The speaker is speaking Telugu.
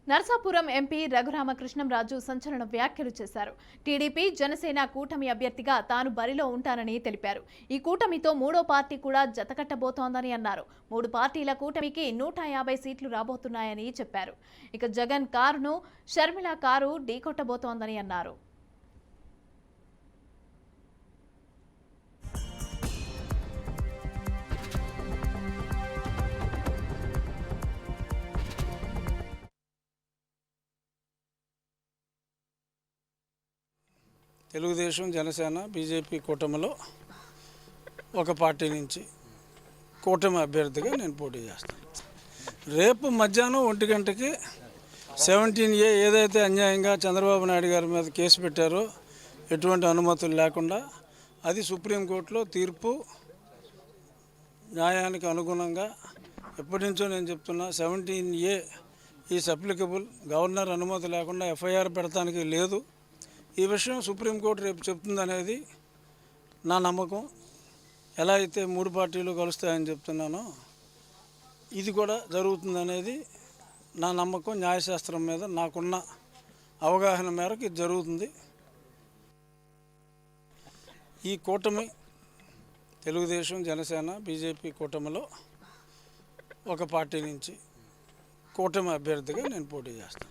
నరసాపురం ఎంపీ రఘురామకృష్ణంరాజు సంచలన వ్యాఖ్యలు చేశారు. టీడీపీ జనసేన కూటమి అభ్యర్థిగా తాను బరిలో ఉంటానని తెలిపారు. ఈ కూటమితో మూడో పార్టీ కూడా జతకట్టబోతోందని అన్నారు. 3 పార్టీల కూటమికి 150 సీట్లు రాబోతున్నాయని చెప్పారు. ఇక జగన్ కారును షర్మిల కారు ఢీకొట్టబోతోందని అన్నారు. తెలుగుదేశం జనసేన బీజేపీ కూటమిలో ఒక పార్టీ నుంచి కూటమి అభ్యర్థిగా నేను పోటీ చేస్తాను. రేపు మధ్యాహ్నం 1 గంటకి 17A ఏదైతే అన్యాయంగా చంద్రబాబు నాయుడు గారి మీద కేసు పెట్టారో ఎటువంటి అనుమతులు లేకుండా అది సుప్రీంకోర్టులో తీర్పు న్యాయానికి అనుగుణంగా ఎప్పటి నుంచో నేను చెప్తున్నా 17A ఈజ్ అప్లికబుల్. గవర్నర్ అనుమతి లేకుండా FIR పెడతానికి లేదు. ఈ విషయం సుప్రీంకోర్టు రేపు చెప్తుందనేది నా నమ్మకం. ఎలా అయితే 3 పార్టీలు కలుస్తాయని చెప్తున్నానో ఇది కూడా జరుగుతుందనేది నా నమ్మకం. న్యాయశాస్త్రం మీద నాకున్న అవగాహన మేరకు ఇది జరుగుతుంది. ఈ కూటమి తెలుగుదేశం జనసేన బీజేపీ కూటమిలో ఒక పార్టీ నుంచి కూటమి అభ్యర్థిగా నేను పోటీ చేస్తాను.